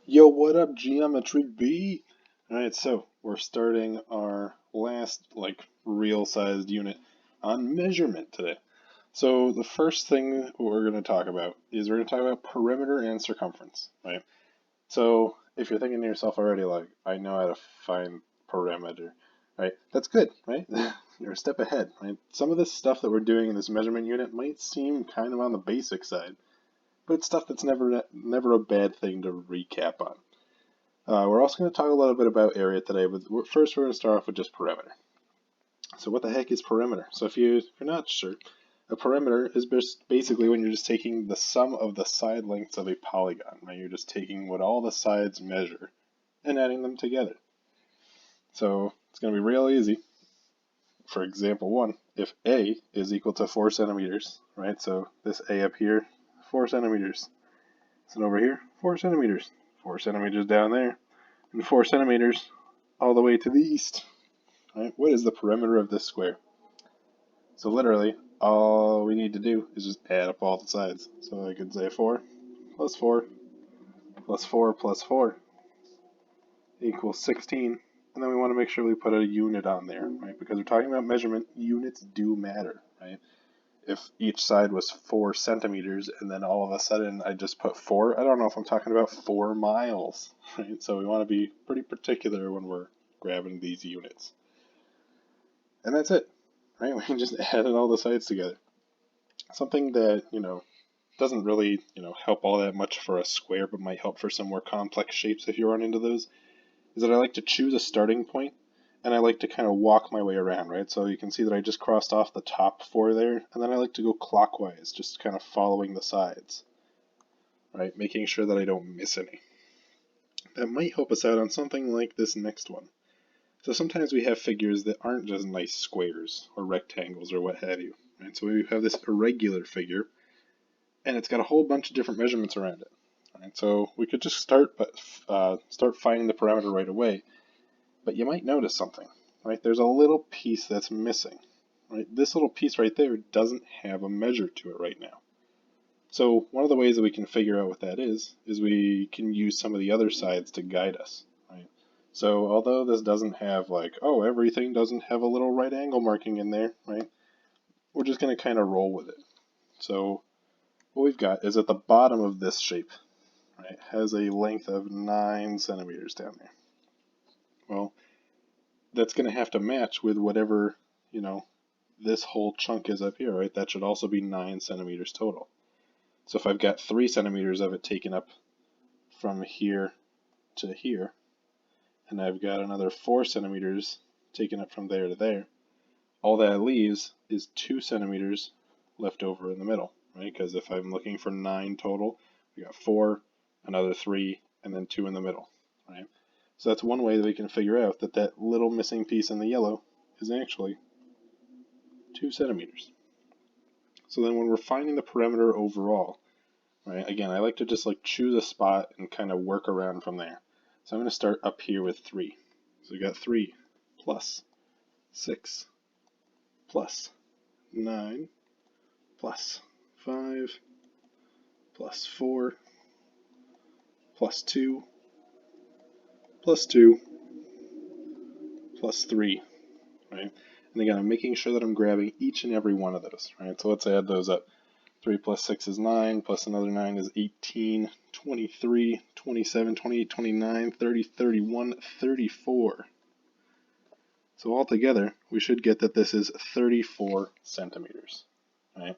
Yo, what up, Geometry B? Alright, so we're starting our last, real-sized unit on measurement today. So the first thing we're going to talk about is we're going to talk about perimeter and circumference, right? So if you're thinking to yourself already, like, I know how to find perimeter, right? That's good, right? You're a step ahead, right? Some of this stuff that we're doing in this measurement unit might seem kind of on the basic side, but it's stuff that's never a bad thing to recap on. We're also going to talk a little bit about area today, but first we're going to start off with just perimeter. So what the heck is perimeter? So if you're not sure, a perimeter is basically when you're just taking the sum of the side lengths of a polygon, right? You're just taking what all the sides measure and adding them together. So it's going to be real easy. For example 1, if A is equal to 4 centimeters, right? So this A up here, 4 centimeters. So over here, 4 centimeters. 4 centimeters down there, and 4 centimeters all the way to the east. Right? What is the perimeter of this square? So literally, all we need to do is just add up all the sides. So I could say 4 plus 4 plus 4 plus 4 equals 16. And then we want to make sure we put a unit on there, right? Because we're talking about measurement, units do matter, right? If each side was 4 centimeters and then all of a sudden I just put 4, I don't know if I'm talking about 4 miles, right? So we want to be pretty particular when we're grabbing these units. And that's it, right? We just added all the sides together. Something that, doesn't really, help all that much for a square, but might help for some more complex shapes if you run into those, is that I like to choose a starting point and I like to kind of walk my way around, right? So you can see that I just crossed off the top 4 there, and then I like to go clockwise, just kind of following the sides, right? Making sure that I don't miss any. That might help us out on something like this next one. So sometimes we have figures that aren't just nice squares or rectangles or what have you, right? So we have this irregular figure, and it's got a whole bunch of different measurements around it. Right? So we could just start finding the parameter right away, but you might notice something, right? There's a little piece that's missing, right? This little piece right there doesn't have a measure to it right now. So one of the ways that we can figure out what that is we can use some of the other sides to guide us, right? So although this doesn't have everything doesn't have a little right angle marking in there, right? We're just going to kind of roll with it. So what we've got is at the bottom of this shape, right, has a length of 9 centimeters down there. Well, that's going to have to match with whatever, this whole chunk is up here, right? That should also be 9 centimeters total. So if I've got 3 centimeters of it taken up from here to here, and I've got another 4 centimeters taken up from there to there, all that leaves is 2 centimeters left over in the middle, right? Because if I'm looking for 9 total, we got 4, another 3, and then 2 in the middle, right? So that's one way that we can figure out that that little missing piece in the yellow is actually 2 centimeters. So then when we're finding the perimeter overall, right, again, I like to just choose a spot and kind of work around from there. So I'm going to start up here with 3. So we got 3 plus 6 plus 9 plus 5 plus 4 plus 2 plus 2 plus 3, right? And again, I'm making sure that I'm grabbing each and every one of those, right? So let's add those up. 3 plus 6 is 9, plus another 9 is 18, 23, 27, 28, 29, 30, 31, 34. So altogether, we should get that this is 34 centimeters, right?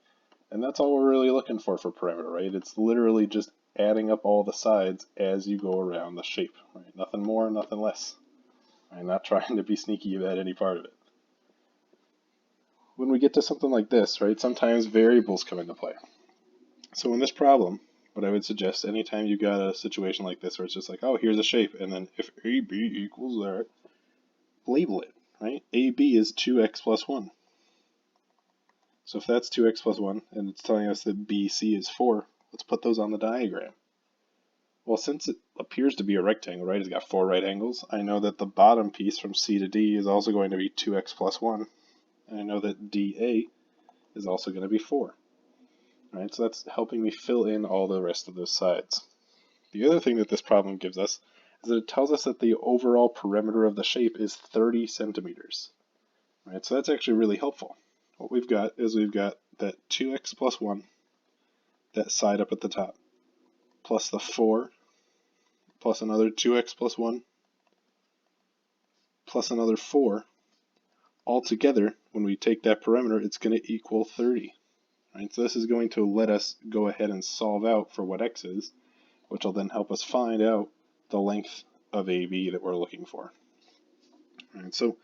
And that's all we're really looking for perimeter, right? It's literally just adding up all the sides as you go around the shape, right? Nothing more, nothing less. I'm not trying to be sneaky about any part of it. When we get to something like this, right, sometimes variables come into play. So in this problem, what I would suggest, anytime you've got a situation like this where it's just like, oh, here's a shape, and then if AB equals that, label it, right? AB is 2x plus 1. So if that's 2x plus 1, and it's telling us that BC is 4, let's put those on the diagram. Well, since it appears to be a rectangle, right, it's got 4 right angles, I know that the bottom piece from C to D is also going to be 2x plus 1, and I know that DA is also going to be 4. Right, so that's helping me fill in all the rest of those sides. The other thing that this problem gives us is that it tells us that the overall perimeter of the shape is 30 centimeters. Right, so that's actually really helpful. What we've got is we've got that 2x plus 1, that side up at the top, plus the 4, plus another 2x plus 1, plus another 4. All together, when we take that perimeter, it's going to equal 30. Right, so this is going to let us go ahead and solve out for what x is, which will then help us find out the length of AB that we're looking for. Right, so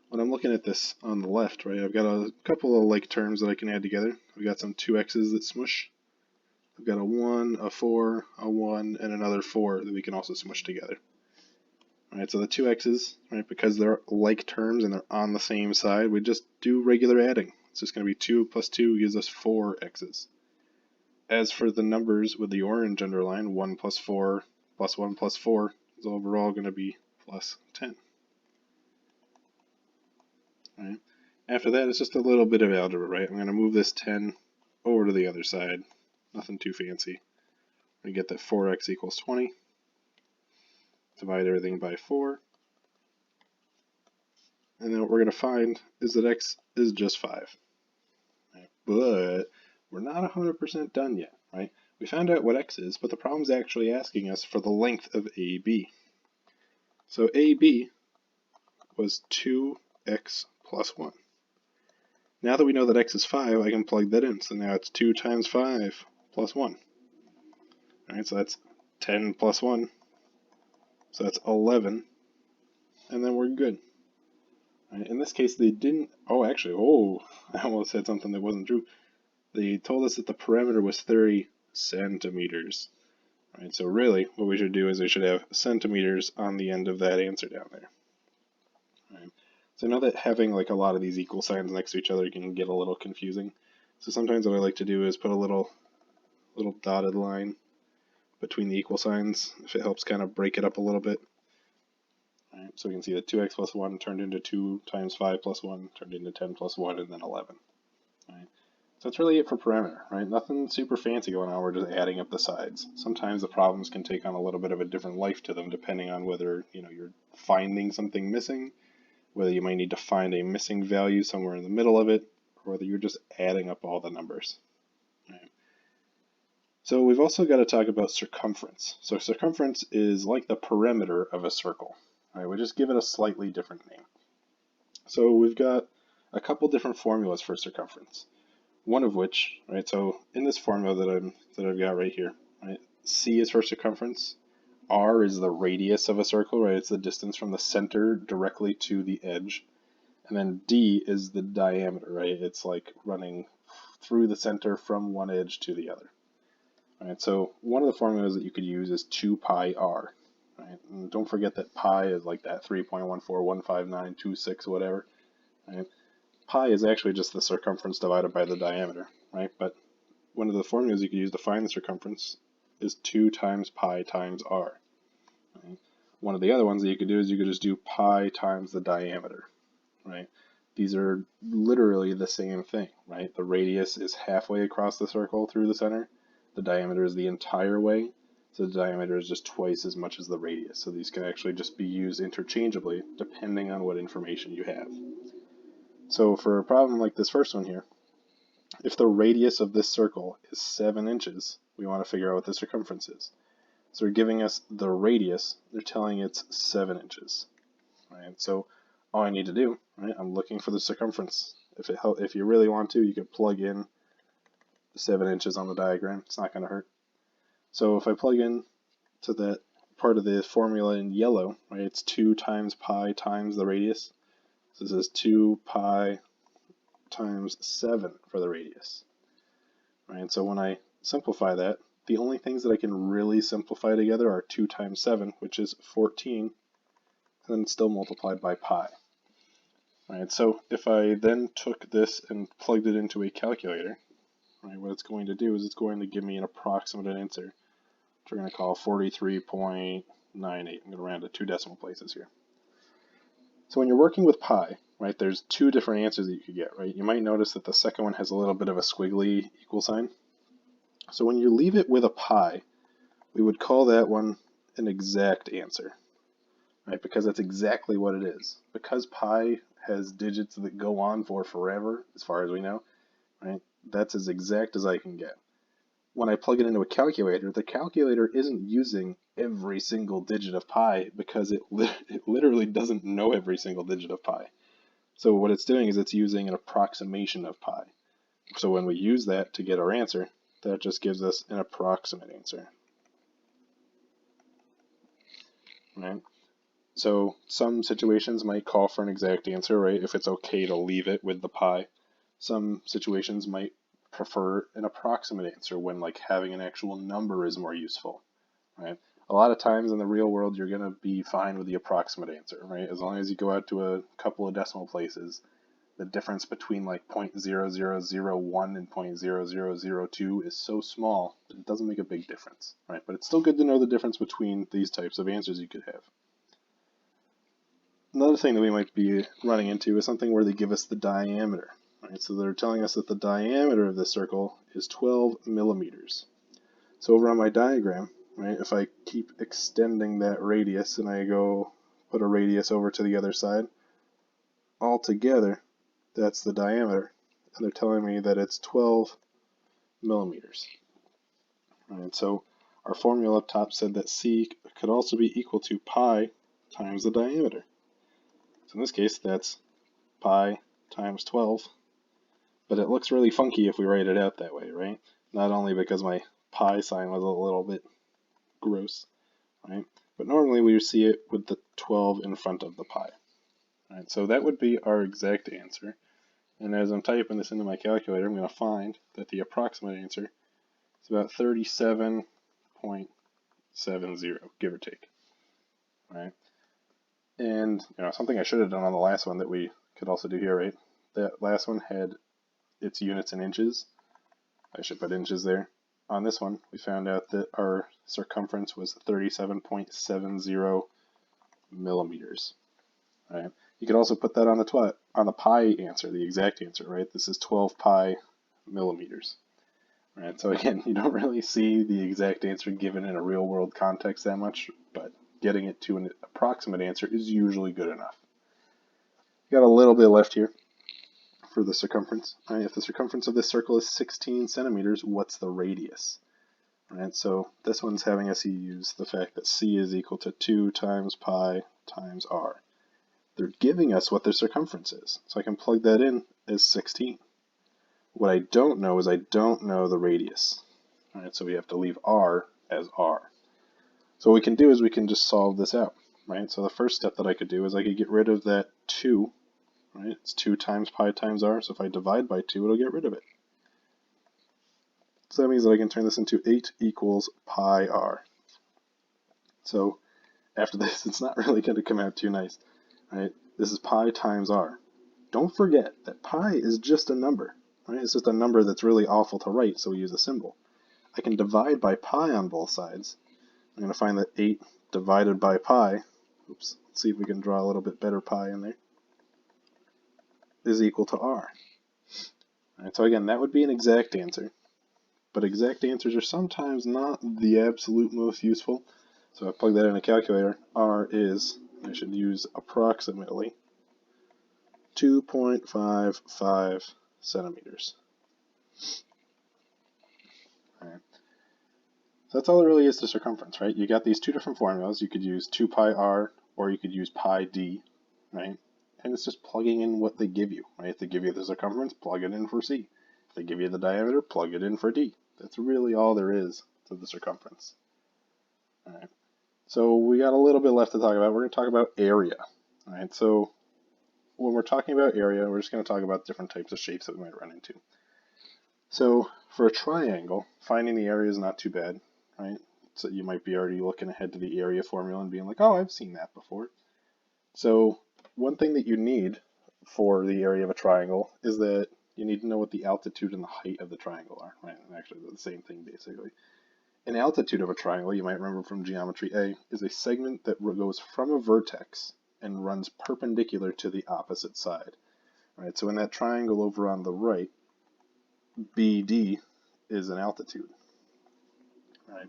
when I'm looking at this on the left, right, I've got a couple of like terms that I can add together. I've got some 2x's that smush. I've got a 1, a 4, a 1, and another 4 that we can also smush together. Alright, so the 2x's, right, because they're like terms and they're on the same side, we just do regular adding. It's just going to be 2 plus 2 gives us 4x's. As for the numbers with the orange underline, 1 plus 4 plus 1 plus 4 is overall going to be plus 10. Right? After that, it's just a little bit of algebra, right? I'm going to move this 10 over to the other side. Nothing too fancy. We get that 4x equals 20. Divide everything by 4. And then what we're going to find is that x is just 5. Right? But we're not 100% done yet, right? We found out what x is, but the problem's actually asking us for the length of AB. So AB was 2x plus 1. Now that we know that x is 5, I can plug that in. So now it's 2 times 5 plus 1. All right, so that's 10 plus 1. So that's 11. And then we're good. Right, in this case, they didn't... I almost said something that wasn't true. They told us that the perimeter was 30 centimeters. Right, so really, what we should do is we should have centimeters on the end of that answer down there. Right. So I know that having like a lot of these equal signs next to each other can get a little confusing. So sometimes what I like to do is put a little dotted line between the equal signs if it helps kind of break it up a little bit. Right, so we can see that 2x plus 1 turned into 2 times 5 plus 1 turned into 10 plus 1 and then 11. Right. So that's really it for perimeter, right? Nothing super fancy going on, we're just adding up the sides. Sometimes the problems can take on a little bit of a different life to them depending on whether you're finding something missing, whether you might need to find a missing value somewhere in the middle of it, or whether you're just adding up all the numbers. Right. So we've also got to talk about circumference. So circumference is like the perimeter of a circle. Right? We just give it a slightly different name. So we've got a couple different formulas for circumference. One of which, right, so in this formula that I've got right here, right, C is for circumference, R is the radius of a circle, right, it's the distance from the center directly to the edge, and then D is the diameter, right, it's like running through the center from one edge to the other. Right, so one of the formulas that you could use is 2 pi r. Right, and don't forget that pi is like that 3.1415926 whatever. Right? Pi is actually just the circumference divided by the diameter, right? But one of the formulas you could use to find the circumference is 2 times pi times r. Right? One of the other ones that you could do is you could just do pi times the diameter, right? These are literally the same thing, right? The radius is halfway across the circle through the center. The diameter is the entire way. So the diameter is just twice as much as the radius. So these can actually just be used interchangeably depending on what information you have. So for a problem like this first one here, if the radius of this circle is 7 inches, we want to figure out what the circumference is. So they're giving us the radius, they're telling it's 7 inches. Right? So all I need to do, right, I'm looking for the circumference. If you really want to, you could plug in 7 inches on the diagram. It's not going to hurt. So if I plug in to that part of the formula in yellow, right, it's 2 times pi times the radius. So this is 2 pi times 7 for the radius. Right, so when I simplify that, the only things that I can really simplify together are 2 times 7, which is 14, and then it's still multiplied by pi. Right, so if I then took this and plugged it into a calculator, right, what it's going to do is it's going to give me an approximate answer, which we're going to call 43.98. I'm going to round to 2 decimal places here. So when you're working with pi, right, there's 2 different answers that you could get, right? You might notice that the second one has a little bit of a squiggly equal sign. So when you leave it with a pi, we would call that one an exact answer, right? Because that's exactly what it is. Because pi has digits that go on for forever, as far as we know, right? That's as exact as I can get. When I plug it into a calculator, the calculator isn't using every single digit of pi because it literally doesn't know every single digit of pi. So what it's doing is it's using an approximation of pi. So when we use that to get our answer, that just gives us an approximate answer. Right? So some situations might call for an exact answer, right? If it's okay to leave it with the pi. Some situations might prefer an approximate answer when like having an actual number is more useful, right? A lot of times in the real world, you're going to be fine with the approximate answer, right? As long as you go out to a couple of decimal places, the difference between like 0.0001 and 0.0002 is so small that it doesn't make a big difference, right? But it's still good to know the difference between these types of answers you could have. Another thing that we might be running into is something where they give us the diameter. Right? So they're telling us that the diameter of this circle is 12 millimeters. So over on my diagram, right, if I keep extending that radius and I go put a radius over to the other side, altogether, that's the diameter. And they're telling me that it's 12 millimeters. Right? So our formula up top said that C could also be equal to pi times the diameter. So in this case, that's pi times 12. But it looks really funky if we write it out that way, right? Not only because my pi sign was a little bit gross, right? But normally we see it with the 12 in front of the pi. Right? So that would be our exact answer. And as I'm typing this into my calculator, I'm going to find that the approximate answer is about 37.70, give or take. Right? And something I should have done on the last one that we could also do here, right? That last one had its units in inches. I should put inches there. On this one, we found out that our circumference was 37.70 millimeters. Right? You could also put that on the pi answer, the exact answer, right? This is 12 pi millimeters. Right? So again, you don't really see the exact answer given in a real world context that much, but getting it to an approximate answer is usually good enough. Got a little bit left here for the circumference. Right? If the circumference of this circle is 16 centimeters, what's the radius? Right? So this one's having us use the fact that C is equal to 2 times pi times r. They're giving us what their circumference is, so I can plug that in as 16. What I don't know is I don't know the radius. Right? So we have to leave r as r. So what we can do is we can just solve this out. Right? So the first step that I could do is I could get rid of that 2. Right? It's 2 times pi times r, so if I divide by 2, it'll get rid of it. So that means that I can turn this into 8 equals pi r. So after this, it's not really going to come out too nice. Right? This is pi times r. Don't forget that pi is just a number. Right? It's just a number that's really awful to write, so we use a symbol. I can divide by pi on both sides. I'm going to find that 8 divided by pi, oops, let's see if we can draw a little bit better pi in there, is equal to r. Right, so again, that would be an exact answer, but exact answers are sometimes not the absolute most useful. So I plug that in a calculator. R is, I should use approximately 2.55 centimeters. All right. So that's all there really is to circumference, right? You got these two different formulas. You could use 2 pi r or you could use pi d, right? And it's just plugging in what they give you, right? If they give you the circumference, plug it in for c. If they give you the diameter, plug it in for d. That's really all there is to the circumference. All right. So we got a little bit left to talk about. We're going to talk about area. All right. So when we're talking about area, we're just going to talk about different types of shapes that we might run into. So for a triangle, finding the area is not too bad, right? So you might be already looking ahead to the area formula and being like, oh, I've seen that before. So one thing that you need for the area of a triangle is that you need to know what the altitude and the height of the triangle are, right? And actually, they're the same thing, basically. An altitude of a triangle, you might remember from geometry A, is a segment that goes from a vertex and runs perpendicular to the opposite side, right? So in that triangle over on the right, BD is an altitude, right?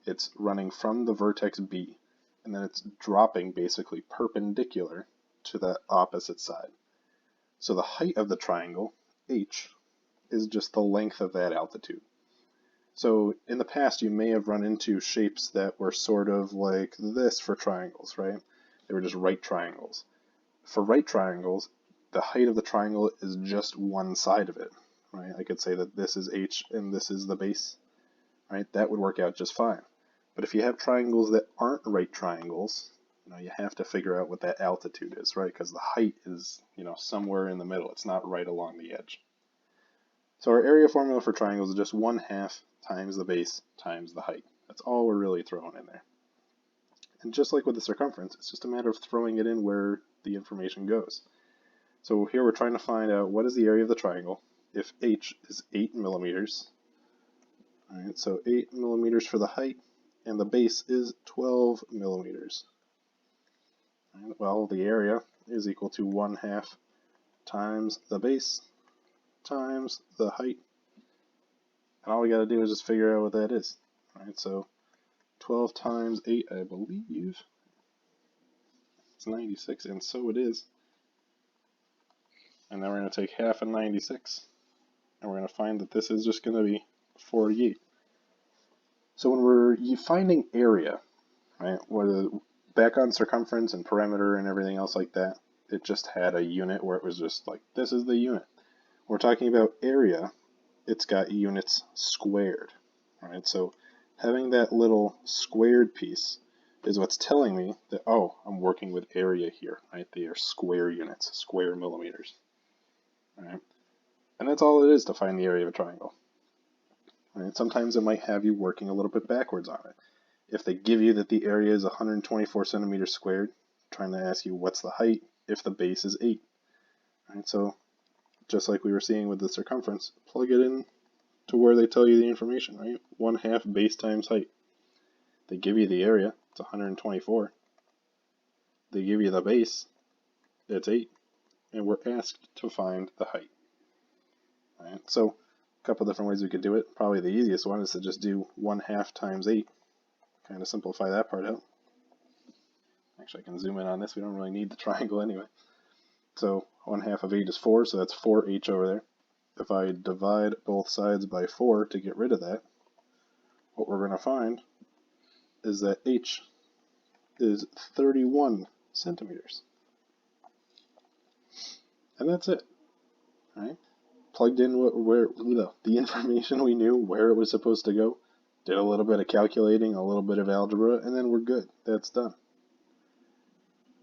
it's running from the vertex B, and then it's dropping basically perpendicular to the opposite side. So the height of the triangle, h, is just the length of that altitude. So in the past, you may have run into shapes that were sort of like this for triangles, right? They were just right triangles. For right triangles, the height of the triangle is just one side of it, right? I could say that this is h and this is the base, right? That would work out just fine. But if you have triangles that aren't right triangles, you have to figure out what that altitude is, right? Because the height is, somewhere in the middle. It's not right along the edge. So our area formula for triangles is just 1/2 times the base times the height. That's all we're really throwing in there. And just like with the circumference, it's just a matter of throwing it in where the information goes. So here we're trying to find out what is the area of the triangle if h is 8 millimeters. All right, so 8 millimeters for the height, and the base is 12 millimeters. Right, well, the area is equal to 1/2 times the base times the height. And all we got to do is just figure out what that is. All right, so 12 times 8, I believe, it's 96, and so it is. And then we're going to take half of 96, and we're going to find that this is just going to be 48. So when we're finding area, right, back on circumference and perimeter and everything else like that, it just had a unit where it was just like, this is the unit. When we're talking about area, it's got units squared. All right, so having that little squared piece is what's telling me that, oh, I'm working with area here, right? They are square units, square millimeters. All right, and that's all it is to find the area of a triangle. All right, sometimes it might have you working a little bit backwards on it. If they give you that the area is 124 centimeters squared, trying to ask you what's the height if the base is 8. All right, so just like we were seeing with the circumference, plug it in to where they tell you the information, right? 1/2 base times height. They give you the area, it's 124. They give you the base, it's 8. And we're asked to find the height. All right, so a couple different ways we could do it. Probably the easiest one is to just do 1/2 times 8. Kind of simplify that part out. Actually, I can zoom in on this. We don't really need the triangle anyway. So 1/2 of 8 is 4, so that's 4h over there. If I divide both sides by 4 to get rid of that, what we're going to find is that h is 31 centimeters. And that's it. All right? Plugged in the information we knew, where it was supposed to go, did a little bit of calculating, a little bit of algebra, and then we're good. That's done.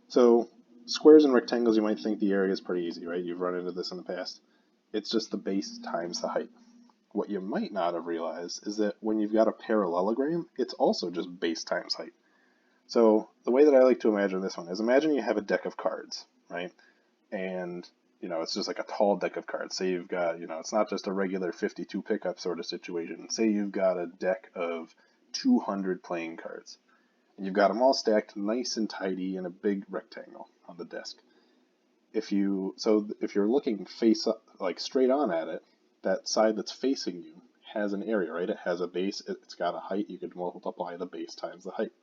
So squares and rectangles, you might think the area is pretty easy, right? You've run into this in the past. It's just the base times the height. What you might not have realized is that when you've got a parallelogram, it's also just base times height. So the way that I like to imagine this one is, imagine you have a deck of cards, right? And it's just like a tall deck of cards. Say you've got, it's not just a regular 52 pickup sort of situation. Say you've got a deck of 200 playing cards. And you've got them all stacked nice and tidy in a big rectangle on the desk. If you're looking face up, like straight on at it, that side that's facing you has an area, right? It has a base, it's got a height. You could multiply the base times the height.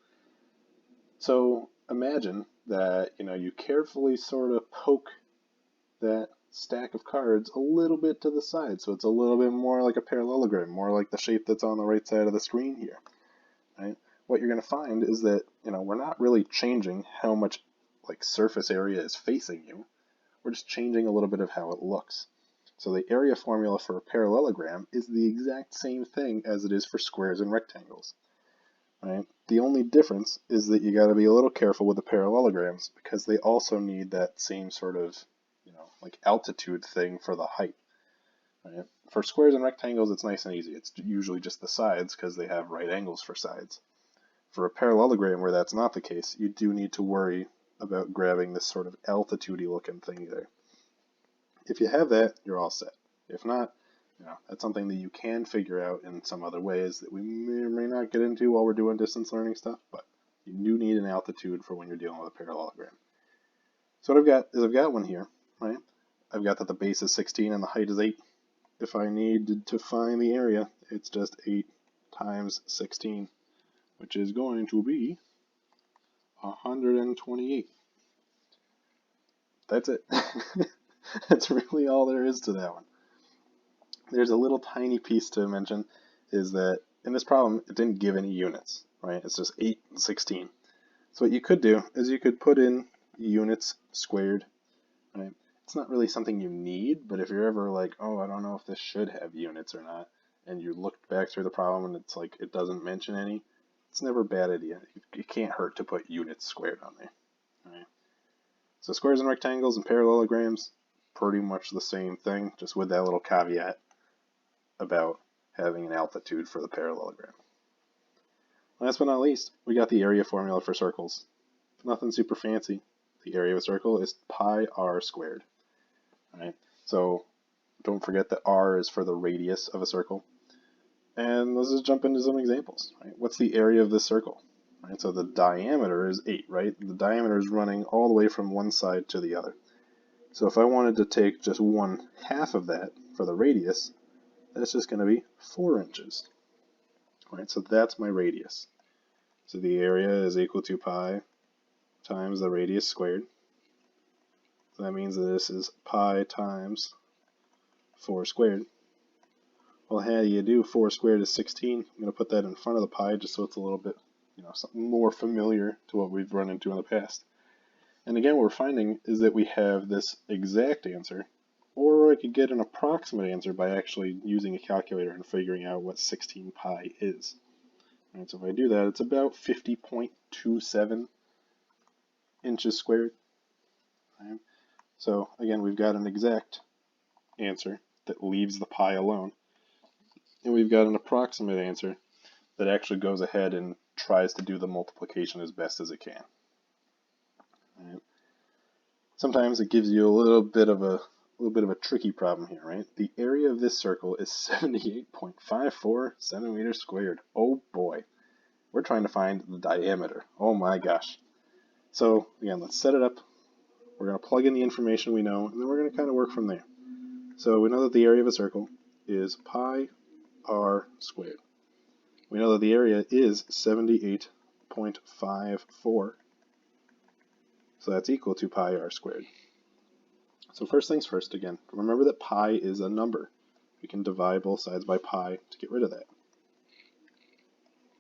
So imagine that, you carefully sort of poke that stack of cards a little bit to the side, so it's a little bit more like a parallelogram, more like the shape that's on the right side of the screen here, right? What you're going to find is that, we're not really changing how much surface area is facing you. We're just changing a little bit of how it looks. So the area formula for a parallelogram is the exact same thing as it is for squares and rectangles. Right? The only difference is that you got to be a little careful with the parallelograms because they also need that same sort of, altitude thing for the height. Right? For squares and rectangles, it's nice and easy. It's usually just the sides because they have right angles for sides. For a parallelogram where that's not the case, you do need to worry about grabbing this sort of altitude-y looking thing there. If you have that, you're all set. If not, that's something that you can figure out in some other ways that we may or may not get into while we're doing distance learning stuff, but you do need an altitude for when you're dealing with a parallelogram. So what I've got is I've got one here, right? I've got that the base is 16 and the height is 8. If I need to find the area, it's just 8 times 16, which is going to be 128. That's it. That's really all there is to that one. There's a little tiny piece to mention, is that in this problem, it didn't give any units, right? It's just 8 and 16. So what you could do is you could put in units squared, right? It's not really something you need, but if you're ever like, oh, I don't know if this should have units or not, and you look back through the problem and it's like it doesn't mention any, it's never a bad idea. It can't hurt to put units squared on there, right? So squares and rectangles and parallelograms, pretty much the same thing, just with that little caveat about having an altitude for the parallelogram. Last but not least, we got the area formula for circles. Nothing super fancy. The area of a circle is pi r squared. Right? So don't forget that r is for the radius of a circle. And let's just jump into some examples. Right? What's the area of this circle? Right? So the diameter is 8, right? The diameter is running all the way from one side to the other. So if I wanted to take just 1/2 of that for the radius, that's just going to be 4 inches. Right? So that's my radius. So the area is equal to pi times the radius squared. So that means that this is pi times 4 squared. Well, how do you do 4 squared is 16? I'm going to put that in front of the pi just so it's a little bit, something more familiar to what we've run into in the past. And again, what we're finding is that we have this exact answer, or I could get an approximate answer by actually using a calculator and figuring out what 16 pi is. Right, so if I do that, it's about 50.27 inches squared. Right? So again, we've got an exact answer that leaves the pi alone. And we've got an approximate answer that actually goes ahead and tries to do the multiplication as best as it can. Right? Sometimes it gives you a little bit of a tricky problem here, right? The area of this circle is 78.54 centimeters squared. Oh boy. We're trying to find the diameter. Oh my gosh. So again, let's set it up. We're going to plug in the information we know, and then we're going to kind of work from there. So we know that the area of a circle is pi r squared. We know that the area is 78.54. So that's equal to pi r squared. So first things first, again, remember that pi is a number. We can divide both sides by pi to get rid of that.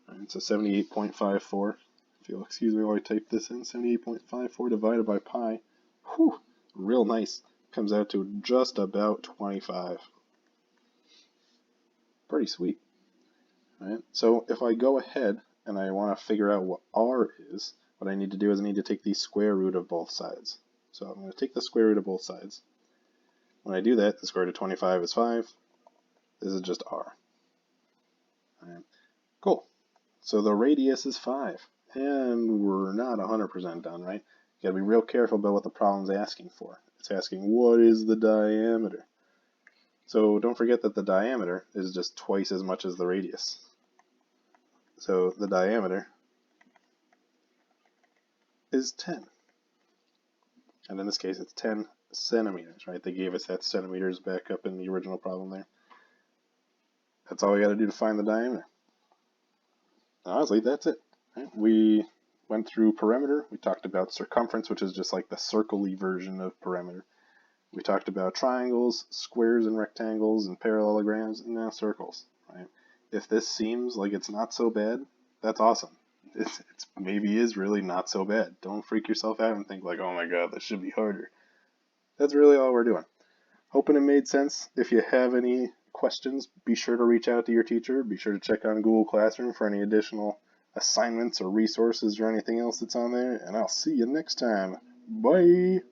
All right, so 78.54, if you'll excuse me while I type this in, 78.54 divided by pi, whew, real nice, comes out to just about 25. Pretty sweet. All right, so if I go ahead and I want to figure out what r is, what I need to do is I need to take the square root of both sides. So I'm going to take the square root of both sides. When I do that, the square root of 25 is 5. This is just r. All right, cool. So the radius is 5, and we're not 100% done, right? You gotta be real careful about what the problem's asking for. It's asking, what is the diameter? So don't forget that the diameter is just twice as much as the radius. So the diameter is 10. And in this case, it's 10 centimeters, right? They gave us that centimeters back up in the original problem there. That's all we gotta do to find the diameter. Honestly, that's it. Right? We went through perimeter. We talked about circumference, which is just like the circle-y version of perimeter. We talked about triangles, squares and rectangles, and parallelograms, and now circles. Right? If this seems like it's not so bad, that's awesome. It's maybe is really not so bad. Don't freak yourself out and think like, oh my god, this should be harder. That's really all we're doing. Hoping it made sense. If you have any questions, be sure to reach out to your teacher. Be sure to check on Google Classroom for any additional assignments or resources or anything else that's on there. And I'll see you next time. Bye!